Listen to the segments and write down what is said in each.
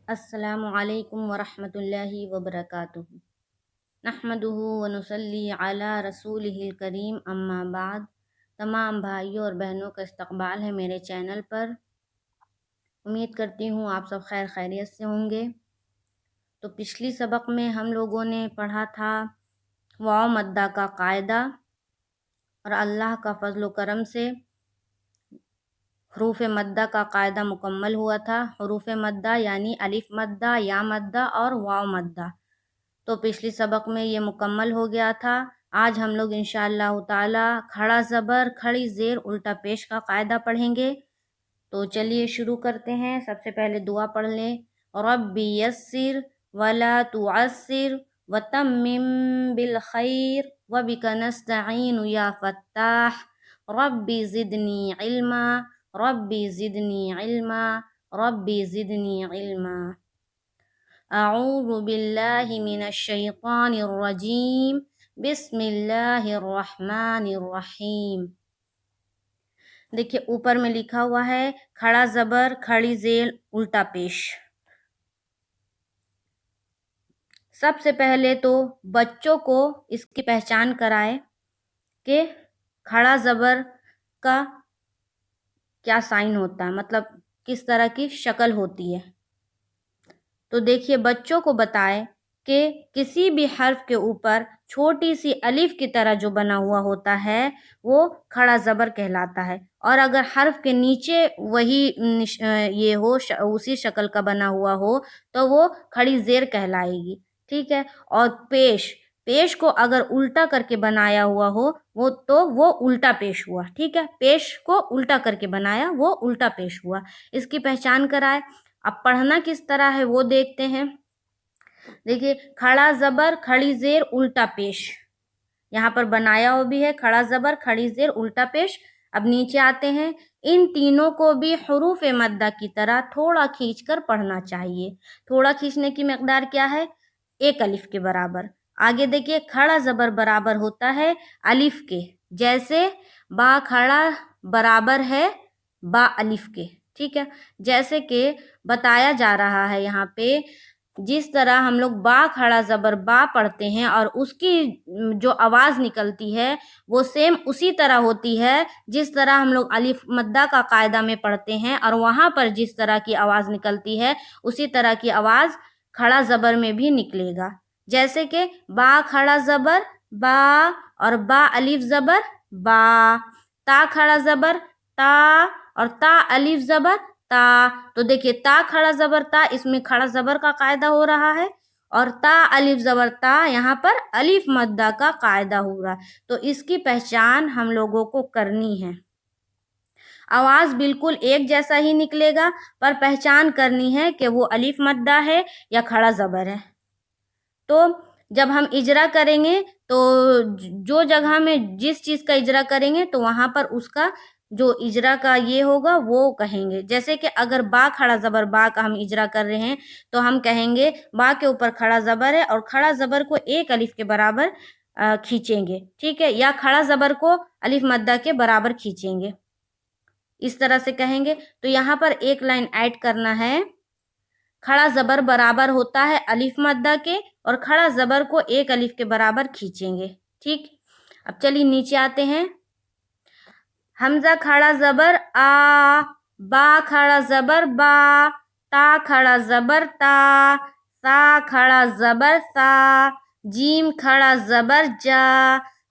السلام علیکم ورحمۃ اللہ وبرکاتہ۔ نحمدہ ونصلی علی رسولہ الکریم، اما بعد۔ تمام بھائیوں اور بہنوں کا استقبال ہے میرے چینل پر۔ امید کرتی ہوں آپ سب خیر خیریت سے ہوں گے۔ تو پچھلی سبق میں ہم لوگوں نے پڑھا تھا واو مدہ کا قاعدہ، اور اللہ کا فضل و کرم سے حروف مدہ کا قاعدہ مکمل ہوا تھا۔ حروف مدہ یعنی الف مدہ، یا مدہ اور واو مدہ، تو پچھلی سبق میں یہ مکمل ہو گیا تھا۔ آج ہم لوگ انشاءاللہ تعالی کھڑا زبر کھڑی زیر الٹا پیش کا قاعدہ پڑھیں گے۔ تو چلیے شروع کرتے ہیں۔ سب سے پہلے دعا پڑھ لیں۔ ربی یسر ولا تعسر وتمم بالخیر وبک نستعین یا فتاح ربی زدنی علما ربی زدنی علما ربی زدنی علما۔ اعوذ باللہ من الشیطان الرجیم بسم اللہ الرحمن الرحیم۔ دیکھیے اوپر میں لکھا ہوا ہے کھڑا زبر کھڑی زیر الٹا پیش۔ سب سے پہلے تو بچوں کو اس کی پہچان کرائے کہ کھڑا زبر کا کیا سائن ہوتا ہے، مطلب کس طرح کی شکل ہوتی ہے۔ تو دیکھیے بچوں کو بتائے کہ کسی بھی حرف کے اوپر چھوٹی سی الف کی طرح جو بنا ہوا ہوتا ہے وہ کھڑا زبر کہلاتا ہے، اور اگر حرف کے نیچے وہی یہ ہو اسی شکل کا بنا ہوا ہو تو وہ کھڑی زیر کہلائے گی، ٹھیک ہے۔ اور پیش کو اگر الٹا کر کے بنایا ہوا ہو وہ الٹا پیش ہوا، ٹھیک ہے۔ پیش کو الٹا کر کے بنایا وہ الٹا پیش ہوا، اس کی پہچان کرائے۔ اب پڑھنا کس طرح ہے وہ دیکھتے ہیں۔ دیکھیے کھڑا زبر کھڑی زیر الٹا پیش، یہاں پر بنایا ہوا بھی ہے کھڑا زبر کھڑی زیر الٹا پیش۔ اب نیچے آتے ہیں، ان تینوں کو بھی حروف مدہ کی طرح تھوڑا کھینچ کر پڑھنا چاہیے۔ تھوڑا کھینچنے کی مقدار کیا ہے؟ 1 الف کے برابر۔ آگے دیکھیے کھڑا زبر برابر ہوتا ہے الف کے، جیسے با کھڑا برابر ہے با الف کے، ٹھیک ہے۔ جیسے کہ بتایا جا رہا ہے یہاں پہ، جس طرح ہم لوگ با کھڑا زبر با پڑھتے ہیں اور اس کی جو آواز نکلتی ہے وہ سیم اسی طرح ہوتی ہے جس طرح ہم لوگ الف مدہ کا قاعدہ میں پڑھتے ہیں، اور وہاں پر جس طرح کی آواز نکلتی ہے اسی طرح کی آواز کھڑا زبر میں بھی نکلے گا۔ جیسے کہ با کھڑا زبر با اور با الف زبر با، تا کھڑا زبر تا اور تا الف زبر تا۔ تو دیکھیے تا کھڑا زبر تا، اس میں کھڑا زبر کا قاعدہ ہو رہا ہے، اور تا الف زبر تا یہاں پر الف مدہ کا قاعدہ ہو رہا ہے۔ تو اس کی پہچان ہم لوگوں کو کرنی ہے۔ آواز بالکل ایک جیسا ہی نکلے گا، پر پہچان کرنی ہے کہ وہ الف مدہ ہے یا کھڑا زبر ہے۔ تو جب ہم اجرا کریں گے تو جو جگہ میں جس چیز کا اجرا کریں گے تو وہاں پر اس کا جو اجرا کا یہ ہوگا وہ کہیں گے۔ جیسے کہ اگر با کھڑا زبر با کا ہم اجرا کر رہے ہیں تو ہم کہیں گے با کے اوپر کھڑا زبر ہے اور کھڑا زبر کو 1 الف کے برابر کھینچیں گے، ٹھیک ہے، یا کھڑا زبر کو الف مدہ کے برابر کھینچیں گے، اس طرح سے کہیں گے۔ تو یہاں پر ایک لائن ایڈ کرنا ہے، کھڑا زبر برابر ہوتا ہے الف مدہ کے، اور کھڑا زبر کو 1 الف کے برابر کھینچیں گے، ٹھیک۔ اب چلیے نیچے آتے ہیں۔ حمزہ کھڑا زبر آ، با کھڑا زبر با، تا کھڑا زبر تا، سا کھڑا زبر سا، جیم کھڑا زبر جا،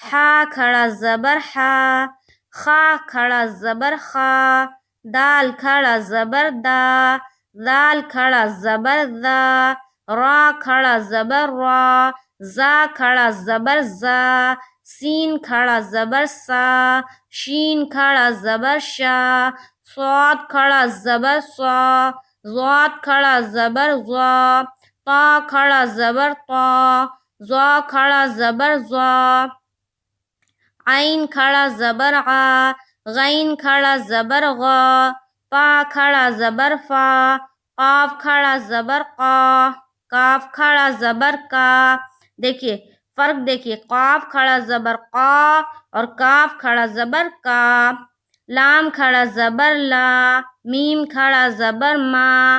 ہا کھڑا زبر ہا، خا کھڑا زبر خا، دال کھڑا زبر دا، زال کھڑا زبر زا، را کھڑا زبر را، زا کھڑا زبر زا، سین کھڑا زبر سا، شین کھڑا زبر شا، صاد کھڑا زبر سا، ضاد کھڑا زبر ضا، طا کھڑا زبر طا، ضا کھڑا زبر ضا، عین کھڑا زبر عا، غین کھڑا زبر غا، پا کھڑا زبر فا، قاف کھڑا زبر قا، کاف کھڑا زبر کا۔ دیکھیے فرق دیکھیے، قاف کھڑا زبر قا اور کاف کھڑا زبر کا، لام کھڑا زبر لا، میم کھڑا زبر ما،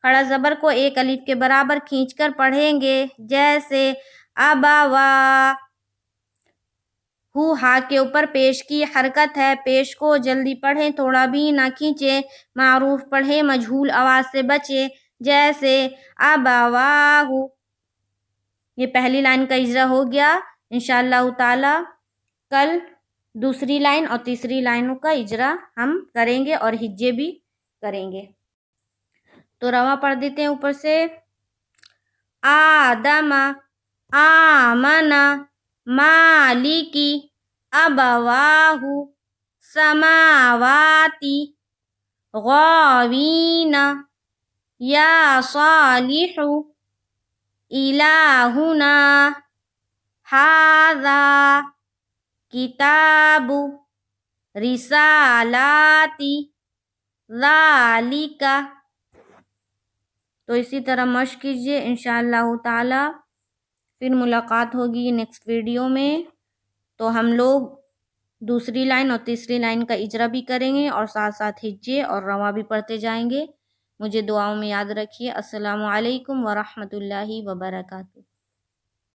کھڑا زبر کو ایک الف کے برابر کھینچ کر پڑھیں گے، جیسے ابوا۔ ہو ہا کے اوپر پیش کی حرکت ہے، پیش کو جلدی پڑھیں، تھوڑا بھی نہ کھینچیں، معروف پڑھیں، مجہول آواز سے بچیں، جیسے ابواہ۔ یہ پہلی لائن کا اجرا ہو گیا۔ انشاءاللہ تعالی کل دوسری لائن اور تیسری لائنوں کا اجرا ہم کریں گے اور ہجے بھی کریں گے۔ تو رواں پڑھ دیتے ہیں اوپر سے۔ آدم، آمن، مالکی، ابواہ، سماواتی، غاوین، یا صالح، الہنا، ھذا، کتاب، رسالاتی، ذالک۔ تو اسی طرح مشق کیجیے انشاءاللہ تعالی۔ پھر ملاقات ہوگی نیکسٹ ویڈیو میں، تو ہم لوگ دوسری لائن اور تیسری لائن کا اجرا بھی کریں گے اور ساتھ ساتھ ہجے اور رواں بھی پڑھتے جائیں گے۔ مجھے دعاؤں میں یاد رکھیے۔ السلام علیکم ورحمۃ اللہ وبرکاتہ۔